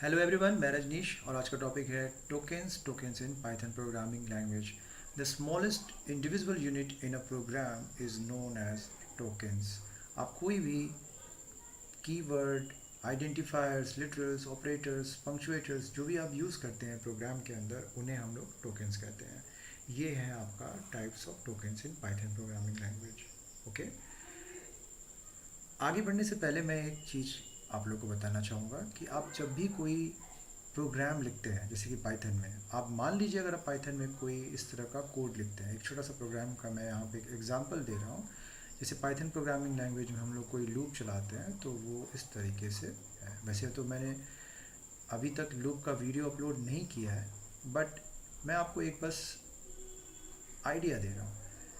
Hello everyone, मैं रजनीश और आज का टॉपिक है tokens in Python programming language. The smallest individual unit in a program is known as tokens. आप कोई भी keyword, identifiers, literals, operators, punctuators जो भी आप यूज़ करते हैं प्रोग्राम के अंदर, उन्हें हम लोग टोकेंस कहते हैं। ये है आपका types of tokens in Python programming language. Okay, आगे बढ़ने से पहले मैं एक चीज़ आप लोग को बताना चाहूँगा कि आप जब भी कोई प्रोग्राम लिखते हैं, जैसे कि पाइथन में, आप मान लीजिए अगर आप पाइथन में कोई इस तरह का कोड लिखते हैं, एक छोटा सा प्रोग्राम का मैं यहाँ पे एक एग्जांपल दे रहा हूँ। जैसे पाइथन प्रोग्रामिंग लैंग्वेज में हम लोग कोई लूप चलाते हैं तो वो इस तरीके से है। वैसे तो मैंने अभी तक लूप का वीडियो अपलोड नहीं किया है, बट मैं आपको एक बस आइडिया दे रहा हूँ।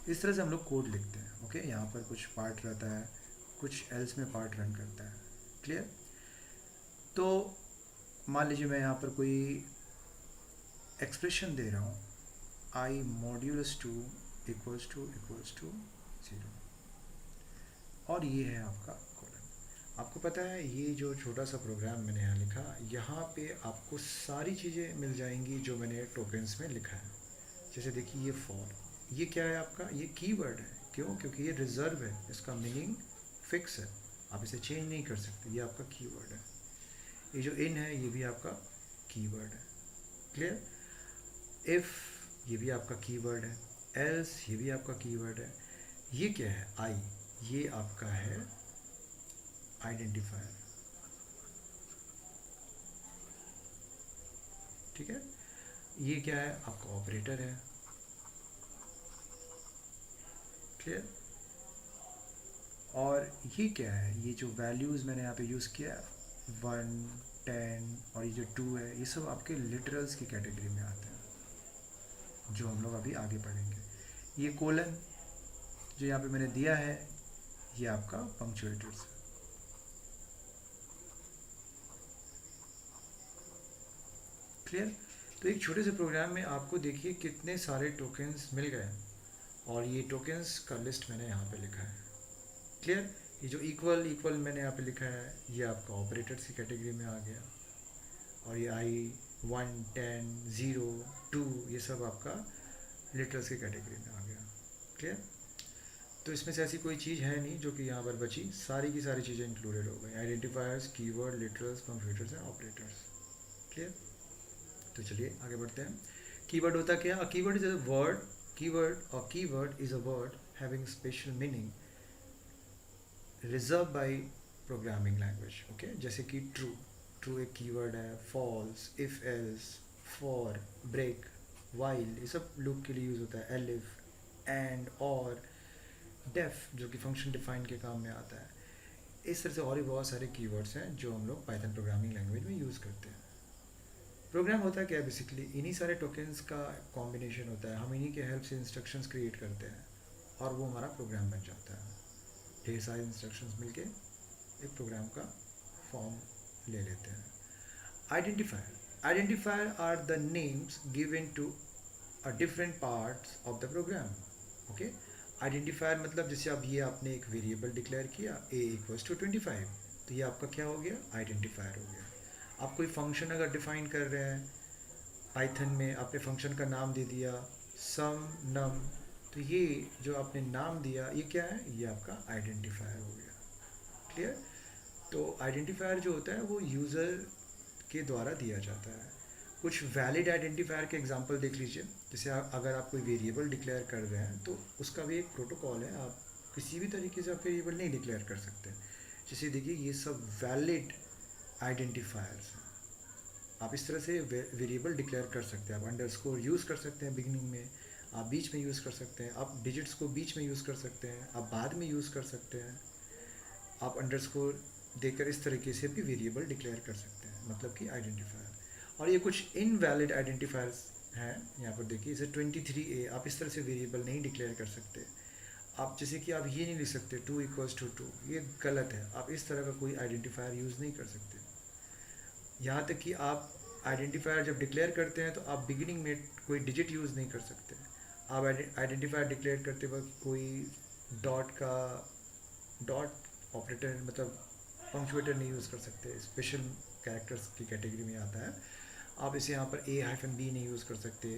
इस तरह से हम लोग कोड लिखते हैं। ओके, यहाँ पर कुछ पार्ट रहता है, कुछ एल्स में पार्ट रन करता है। क्लियर? तो मान लीजिए मैं यहाँ पर कोई एक्सप्रेशन दे रहा हूँ, I modulus two equals to zero, और ये है आपका कॉलन। आपको पता है ये जो छोटा सा प्रोग्राम मैंने यहाँ लिखा, यहाँ पे आपको सारी चीज़ें मिल जाएंगी जो मैंने टोकेंस में लिखा है। जैसे देखिए ये फॉर, ये क्या है आपका, ये कीवर्ड है। क्यों? क्योंकि ये रिजर्व है, इसका मीनिंग फिक्स है, आप इसे चेंज नहीं कर सकते, ये आपका कीवर्ड है। ये जो इन है ये भी आपका कीवर्ड है। क्लियर? इफ़, ये भी आपका कीवर्ड है। एल्स, ये भी आपका कीवर्ड है। ये क्या है? आई, ये आपका है आइडेंटिफायर। ठीक है? ये क्या है? आपका ऑपरेटर है। क्लियर? और ये क्या है? ये जो वैल्यूज़ मैंने यहाँ पे यूज़ किया है, 1, 10 और ये जो 2 है, ये सब आपके लिटरल्स की कैटेगरी में आते हैं, जो हम लोग अभी आगे पढ़ेंगे। ये कोलन जो यहाँ पे मैंने दिया है, ये आपका पंक्चुएटर्स है। क्लियर? तो एक छोटे से प्रोग्राम में आपको देखिए कितने सारे टोकन्स मिल गए, और ये टोकन्स का लिस्ट मैंने यहाँ पे लिखा है। क्लियर? ये जो इक्वल इक्वल मैंने यहाँ पे लिखा है, ये आपका ऑपरेटर्स की कैटेगरी में आ गया, और ये आई, 1, 10, 0, 2, ये सब आपका लिटर्स की कैटेगरी में आ गया। क्लियर? तो इसमें से ऐसी कोई चीज़ है नहीं जो कि यहाँ पर बची, सारी की सारी चीज़ें इंक्लूडेड हो गई, identifiers, keyword, literals, punctuators and operators. Clear? तो चलिए आगे बढ़ते हैं। कीवर्ड होता क्या? A keyword is a word, keyword is a word having special meaning reserve by programming language. Okay, जैसे कि ट्रू, ट्रू एक कीवर्ड है। False, if else, for, break, while, ये सब लूप के लिए यूज़ होता है। एलिफ, एंड, और, डेफ जो कि फंक्शन डिफाइन के काम में आता है। इस तरह से और भी बहुत सारे कीवर्ड्स हैं जो हम लोग पाइथन प्रोग्रामिंग लैंग्वेज में यूज़ करते हैं। प्रोग्राम होता क्या है? बेसिकली इन्हीं सारे टोकन्स का कॉम्बिनेशन होता है, हम इन्हीं के हेल्प से इंस्ट्रक्शंस क्रिएट करते हैं, और वो हमारा प्रोग्राम बन जाता है। ढेर सारे इंस्ट्रक्शंस मिलके एक प्रोग्राम का फॉर्म ले लेते हैं। Identifier are the names given to a different parts of the program. Okay, identifier मतलब जैसे अब ये आपने एक वेरिएबल डिक्लेयर किया, a = 25, तो ये आपका क्या हो गया? आइडेंटिफायर हो गया। आप कोई फंक्शन अगर डिफाइन कर रहे हैं पाइथन में, आपने फंक्शन का नाम दे दिया सम नम, तो ये जो आपने नाम दिया ये क्या है? ये आपका आइडेंटिफायर हो गया। क्लियर? तो आइडेंटिफायर जो होता है वो यूज़र के द्वारा दिया जाता है। कुछ वैलिड आइडेंटिफायर के एग्जांपल देख लीजिए। जैसे अगर आप कोई वेरिएबल डिक्लेयर कर रहे हैं तो उसका भी एक प्रोटोकॉल है, आप किसी भी तरीके से आप वेरिएबल नहीं डिक्लेयर कर सकते। जैसे देखिए ये सब वैलिड आइडेंटिफायर्स हैं। आप इस तरह से वेरिएबल डिक्लेयर कर सकते हैं। आप अंडरस्कोर यूज़ कर सकते हैं बिगिनिंग में, आप बीच में यूज़ कर सकते हैं, आप डिजिट्स को बीच में यूज़ कर सकते हैं, आप बाद में यूज़ कर सकते हैं, आप अंडरस्कोर देकर इस तरीके से भी वेरिएबल डिक्लेयर कर सकते हैं, मतलब कि आइडेंटिफायर। और ये कुछ इनवैलिड आइडेंटिफायर्स हैं, यहाँ पर देखिए जैसे 23a, आप इस तरह से वेरिएबल नहीं डिक्लेयर कर सकते। आप जैसे कि आप ये नहीं लिख सकते 2 = 2, ये गलत है, आप इस तरह का कोई आइडेंटिफायर यूज़ नहीं कर सकते। यहाँ तक कि आप आइडेंटिफायर जब डिक्लेयर करते हैं तो आप बिगिनिंग में कोई डिजिट यूज़ नहीं कर सकते। आप आइडेंटिफायर डिक्लेयर करते वक्त कोई डॉट ऑपरेटर, मतलब पंक्चुएटर नहीं यूज़ कर सकते, स्पेशल कैरेक्टर्स की कैटेगरी में आता है। आप इसे यहाँ पर A-B नहीं यूज़ कर सकते,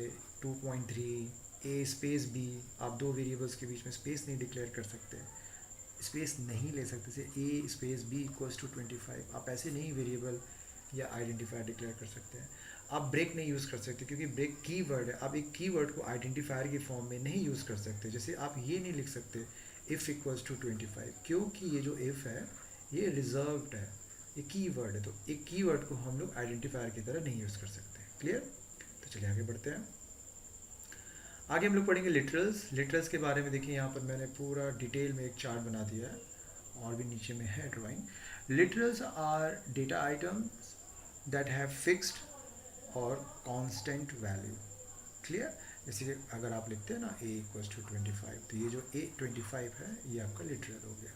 2.3 A स्पेस B, आप दो वेरिएबल्स के बीच में स्पेस नहीं डिक्लेयर कर सकते, स्पेस नहीं ले सकते, जैसे A space B equals to 25, आप ऐसे नहीं वेरिएबल या आइडेंटिफायर डिक्लेयर कर सकते हैं। आप ब्रेक नहीं यूज़ कर सकते क्योंकि ब्रेक कीवर्ड है, आप एक कीवर्ड को आइडेंटिफायर की फॉर्म में नहीं यूज़ कर सकते। जैसे आप ये नहीं लिख सकते इफ़ इक्वल्स टू 25, क्योंकि ये जो इफ़ है ये रिजर्व्ड है, ये कीवर्ड है, तो एक कीवर्ड को हम लोग आइडेंटिफायर की तरह नहीं यूज़ कर सकते। क्लियर? तो चलिए आगे बढ़ते हैं। आगे हम लोग पढ़ेंगे लिटरल्स। लिटरल्स के बारे में देखिए, यहाँ पर मैंने पूरा डिटेल में एक चार्ट बना दिया है और भी नीचे में है drawing. Literals are data items that have fixed और कांस्टेंट वैल्यू। क्लियर? जैसे कि अगर आप लिखते हैं ना a इक्वल्स टू 25, तो ये जो A25 है ये आपका लिटरल हो गया।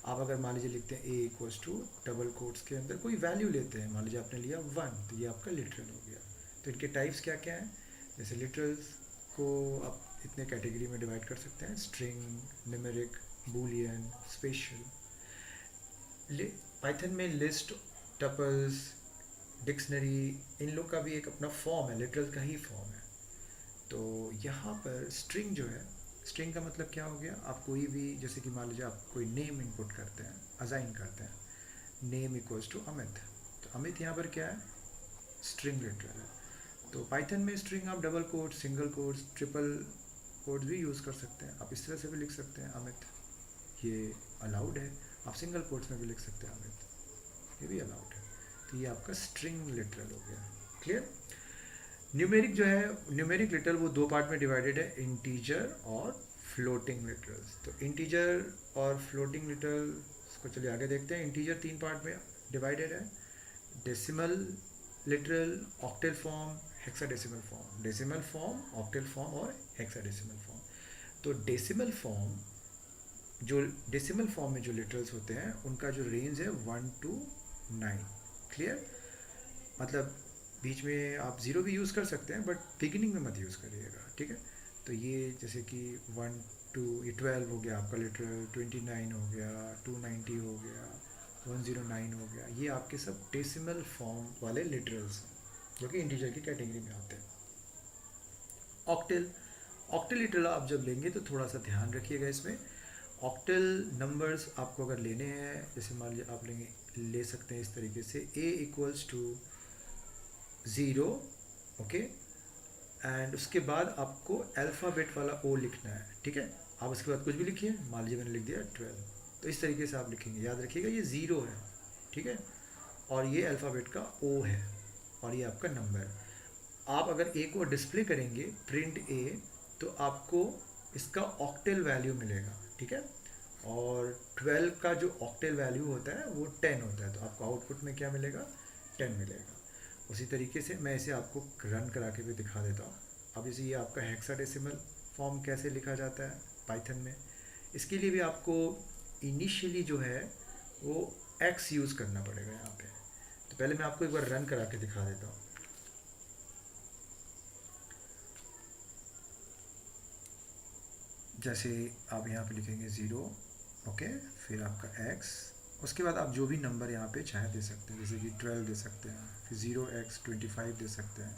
आप अगर मान लीजिए लिखते हैं a equals to double quotes के अंदर कोई वैल्यू लेते हैं, मान लीजिए आपने लिया 1, तो ये आपका लिटरल हो गया। तो इनके टाइप्स क्या क्या हैं? जैसे लिटरल्स को आप इतने कैटेगरी में डिवाइड कर सकते हैं, string, numeric, Boolean, special. Python में लिस्ट, टपल्स, डिक्शनरी, इन लोग का भी एक अपना फॉर्म है, लिटरल का ही फॉर्म है। तो यहाँ पर स्ट्रिंग जो है, स्ट्रिंग का मतलब क्या हो गया, आप कोई भी, जैसे कि मान लीजिए आप कोई नेम इनपुट करते हैं, असाइन करते हैं, नेम इक्वल्स टू अमित, तो अमित यहाँ पर क्या है, स्ट्रिंग लिटरल है। तो पाइथन में स्ट्रिंग आप double quote, single quotes, triple quotes भी यूज़ कर सकते हैं, आप इस तरह से भी लिख सकते हैं अमित, ये अलाउड है। आप सिंगल कोट्स में भी लिख सकते हैं अमित, ये भी अलाउड है। तो ये आपका स्ट्रिंग लिटरल हो गया। क्लियर? न्यूमेरिक जो है, न्यूमेरिक लिटरल वो दो पार्ट में डिवाइडेड है, इंटीजर और फ्लोटिंग लिटरल्स। तो इंटीजर और फ्लोटिंग लिटरल्स को चलिए आगे देखते हैं। इंटीजर 3 पार्ट में डिवाइडेड है, decimal literal, octal form, hexadecimal form. Decimal form, octal form और हेक्साडेसिमल फॉर्म। तो डेसिमल फॉर्म में जो लिटरल्स होते हैं उनका जो रेंज है 1 to 9। क्लियर? मतलब बीच में आप 0 भी यूज़ कर सकते हैं, बट बिगिनिंग में मत यूज़ करिएगा। ठीक है? तो ये जैसे कि 1 to 12 हो गया आपका लिटरल, 29 हो गया, 290 हो गया, 109 हो गया, ये आपके सब डेसिमल फॉर्म वाले लिटरल्स हैं जो कि इंटीजर की कैटेगरी में आते हैं। ऑक्टल लिटरल आप जब लेंगे तो थोड़ा सा ध्यान रखिएगा इसमें। ऑक्टल नंबर्स आपको अगर लेने हैं, जैसे मान लीजिए आप ले सकते हैं इस तरीके से, a equals to 0, okay, and उसके बाद आपको अल्फ़ाबेट वाला O लिखना है। ठीक है? आप उसके बाद कुछ भी लिखिए, मान लीजिए मैंने लिख दिया 12, तो इस तरीके से आप लिखेंगे। याद रखिएगा ये 0 है, ठीक है, और ये अल्फ़ाबेट का O है, और ये आपका नंबर। आप अगर A को डिस्प्ले करेंगे, प्रिंट A, तो आपको इसका ऑक्टल वैल्यू मिलेगा। ठीक है? और 12 का जो ऑक्टल वैल्यू होता है वो 10 होता है, तो आपको आउटपुट में क्या मिलेगा, 10 मिलेगा। उसी तरीके से मैं इसे आपको रन करा के भी दिखा देता हूँ। अब इसे ये आपका हेक्साडेसिमल फॉर्म कैसे लिखा जाता है पाइथन में, इसके लिए भी आपको इनिशियली जो है वो x यूज़ करना पड़ेगा यहाँ पे। तो पहले मैं आपको एक बार रन करा के दिखा देता हूँ। जैसे आप यहाँ पे लिखेंगे 0, ओके, फिर आपका x, उसके बाद आप जो भी नंबर यहाँ पे चाहे दे सकते हैं, जैसे कि 12 दे सकते हैं, फिर 0x 25 दे सकते हैं,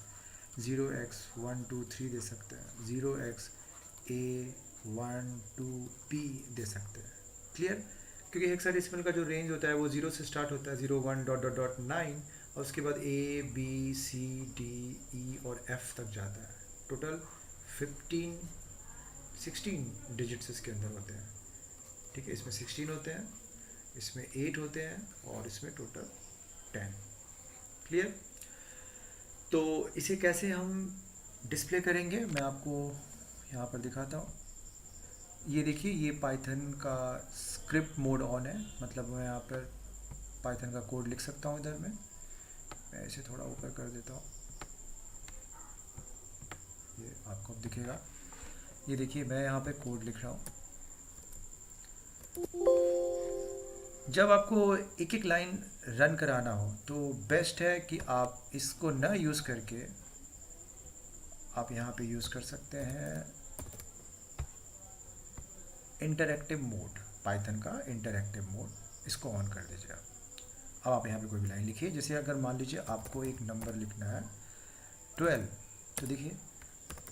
0x 1 2 3 दे सकते हैं, 0x a 1 2 p दे सकते हैं। क्लियर? क्योंकि हेक्साडेसिमल का जो रेंज होता है वो 0 से स्टार्ट होता है, 0 1 डॉट डॉट डॉट 9, और उसके बाद a b c d e और f तक जाता है। टोटल 16 डिजिट्स इसके अंदर होते हैं। ठीक है? इसमें 16 होते हैं, इसमें 8 होते हैं, और इसमें टोटल 10। क्लियर? तो इसे कैसे हम डिस्प्ले करेंगे मैं आपको यहाँ पर दिखाता हूँ। ये देखिए, ये पाइथन का स्क्रिप्ट मोड ऑन है, मतलब मैं यहाँ पर पाइथन का कोड लिख सकता हूँ। इधर मैं इसे थोड़ा ऊपर कर देता हूँ, ये आपको अब दिखेगा। ये देखिए, मैं यहाँ पे कोड लिख रहा हूँ। जब आपको एक एक लाइन रन कराना हो तो बेस्ट है कि आप इसको ना यूज़ करके आप यहाँ पे यूज़ कर सकते हैं इंटरैक्टिव मोड, पाइथन का इंटरैक्टिव मोड, इसको ऑन कर दीजिए आप। अब आप यहाँ पे कोई भी लाइन लिखिए, जैसे अगर मान लीजिए आपको एक नंबर लिखना है 12, तो देखिए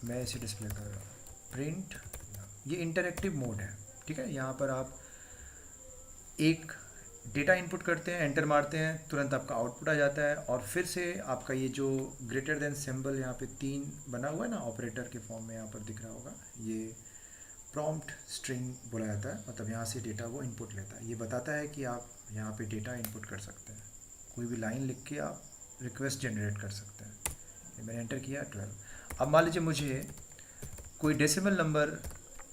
मैं इसे डिस्प्ले कर रहा हूँ प्रिंट। ये इंटरैक्टिव मोड है, ठीक है। यहाँ पर आप एक डेटा इनपुट करते हैं, एंटर मारते हैं, तुरंत आपका आउटपुट आ जाता है, और फिर से आपका ये जो ग्रेटर देन सिंबल यहाँ पे 3 बना हुआ है ना, ऑपरेटर के फॉर्म में यहाँ पर दिख रहा होगा, ये प्रॉम्प्ट स्ट्रिंग बोला जाता है, मतलब यहाँ से डेटा वो इनपुट लेता है। ये बताता है कि आप यहाँ पे डेटा इनपुट कर सकते हैं, कोई भी लाइन लिख के आप रिक्वेस्ट जनरेट कर सकते हैं। ये मैंने एंटर किया 12। अब मान लीजिए मुझे कोई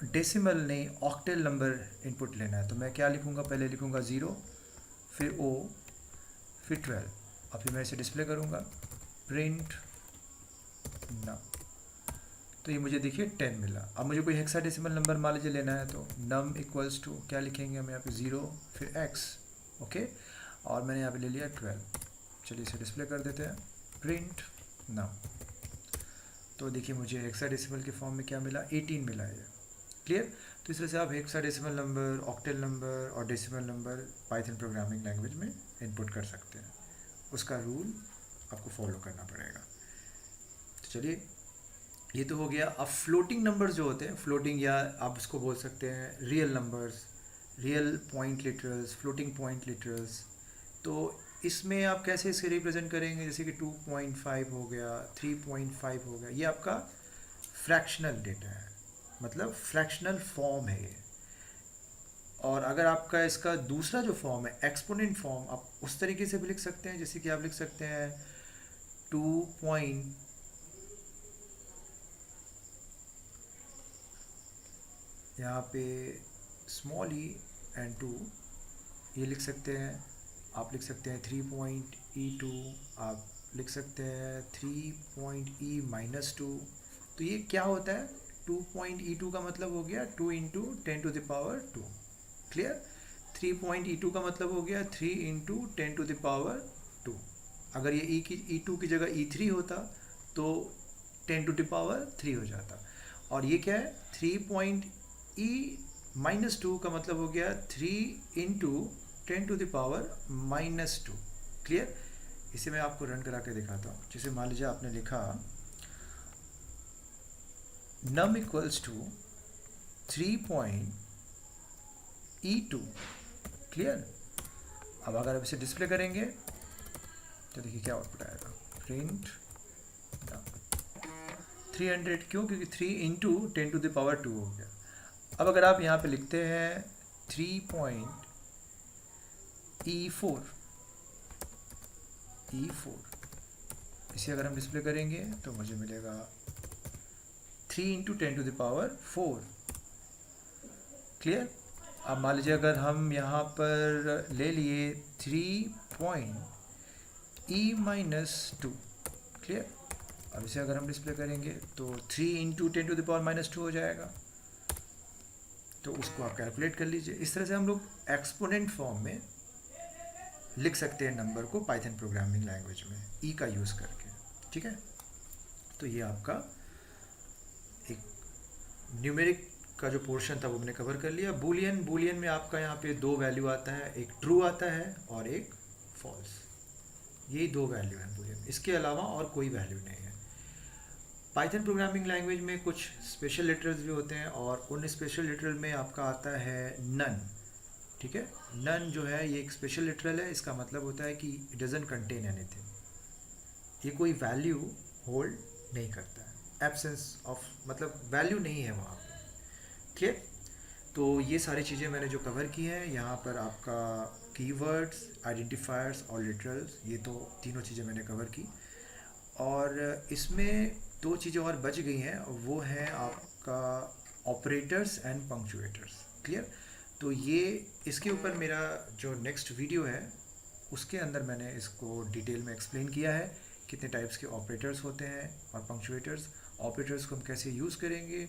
डेसिमल नहीं ऑक्टेल नंबर इनपुट लेना है, तो मैं क्या लिखूँगा, पहले लिखूँगा 0, फिर O, फिर 12, और फिर मैं इसे डिस्प्ले करूँगा प्रिंट ना, तो ये मुझे देखिए 10 मिला। अब मुझे कोई हेक्साडेसिमल नंबर मान लीजिए लेना है, तो नम इक्वल्स टू क्या लिखेंगे हम यहाँ पे 0, फिर x, ओके, और मैंने यहाँ पे ले लिया 12। चलिए इसे डिस्प्ले कर देते हैं प्रिंट ना, तो देखिए मुझे हेक्साडेसिमल के फॉर्म में क्या मिला, 18 मिला है। क्लियर। तो इस तरह से आप हेक्साडेसिमल नंबर, ऑक्टेल नंबर और decimal number Python programming language में इनपुट कर सकते हैं। उसका रूल आपको फॉलो करना पड़ेगा। तो चलिए ये तो हो गया। अब फ्लोटिंग नंबर्स जो होते हैं, फ्लोटिंग या आप उसको बोल सकते हैं real numbers, real point literals, floating point literals, तो इसमें आप कैसे इसे रिप्रेजेंट करेंगे, जैसे कि 2.5 हो गया, 3.5 हो गया, ये आपका फ्रैक्शनल डेटा है, मतलब फ्रैक्शनल फॉर्म है ये। और अगर आपका इसका दूसरा जो फॉर्म है एक्सपोनेंट फॉर्म, आप उस तरीके से भी लिख सकते हैं, जैसे कि आप लिख सकते हैं 2. यहाँ पे स्मॉल ई एंड 2 ये लिख सकते हैं। आप लिख सकते हैं 3.E2, आप लिख सकते हैं 3.E-2। तो ये क्या होता है, 2.E2 का मतलब हो गया 2 इंटू 10⁻²। क्लियर। 3.E2 का मतलब हो गया 3 इंटू 10⁻²। अगर ये E2 की जगह E3 होता तो 10⁻³ हो जाता। और ये क्या है, 3.E-2 का मतलब हो गया 3 इंटू 10⁻²। क्लियर। इसे मैं आपको रन करा के दिखाता हूँ। जैसे मान लीजिए आपने लिखा num equals to 3.E2। Clear. अब अगर आप इसे डिस्प्ले करेंगे तो देखिए क्या आउटपुट आएगा, प्रिंट 300। क्यों, क्योंकि 3 इंटू 10⁻² हो गया। अब अगर आप यहाँ पे लिखते हैं 3.E4, इसे अगर हम डिस्प्ले करेंगे तो मुझे मिलेगा 3 इंटू 10⁻⁴। क्लियर। अब मान लीजिए अगर हम यहाँ पर ले लिए 3.E-2। क्लियर। अब इसे अगर हम डिस्प्ले करेंगे तो 3 इंटू 10⁻² हो जाएगा। तो उसको आप कैलकुलेट कर लीजिए। इस तरह से हम लोग एक्सपोनेंट फॉर्म में लिख सकते हैं नंबर को पाइथन प्रोग्रामिंग लैंग्वेज में ई का यूज़ करके। ठीक है। तो ये आपका एक न्यूमेरिक का जो पोर्शन था वो हमने कवर कर लिया। बूलियन में आपका यहाँ पे 2 वैल्यू आता है, एक ट्रू आता है और एक फॉल्स। यही 2 वैल्यू हैं बूलियन, इसके अलावा और कोई वैल्यू नहीं है। पाइथन प्रोग्रामिंग लैंग्वेज में कुछ स्पेशल लिटरल्स भी होते हैं और उन स्पेशल लिटरल में आपका आता है नन। ठीक है। नन जो है ये एक स्पेशल लिटरल है। इसका मतलब होता है कि इट डजंट कंटेन एनीथिंग, ये कोई वैल्यू होल्ड नहीं करता है, एब्सेंस ऑफ मतलब वैल्यू नहीं है वहाँ पे। ठीक। तो ये सारी चीज़ें मैंने जो कवर की हैं यहाँ पर, आपका कीवर्ड्स, आइडेंटिफायर्स और लिटरल्स, ये तो तीनों चीज़ें मैंने कवर की। और इसमें 2 चीज़ें और बच गई हैं, वो है आपका ऑपरेटर्स एंड पंक्चुएटर्स। क्लियर। तो ये इसके ऊपर मेरा जो नेक्स्ट वीडियो है उसके अंदर मैंने इसको डिटेल में एक्सप्लेन किया है, कितने टाइप्स के ऑपरेटर्स होते हैं और पंक्चुएटर्स, ऑपरेटर्स को हम कैसे यूज़ करेंगे,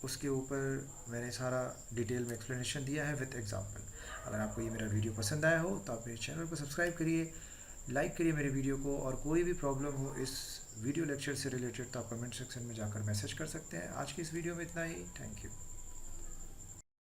उसके ऊपर मैंने सारा डिटेल में एक्सप्लेनेशन दिया है विद एग्जांपल। अगर आपको ये मेरा वीडियो पसंद आया हो तो आप मेरे चैनल को सब्सक्राइब करिए, लाइक करिए मेरे वीडियो को, और कोई भी प्रॉब्लम हो इस वीडियो लेक्चर से रिलेटेड तो आप कमेंट सेक्शन में जाकर मैसेज कर सकते हैं। आज की इस वीडियो में इतना ही। Thank you.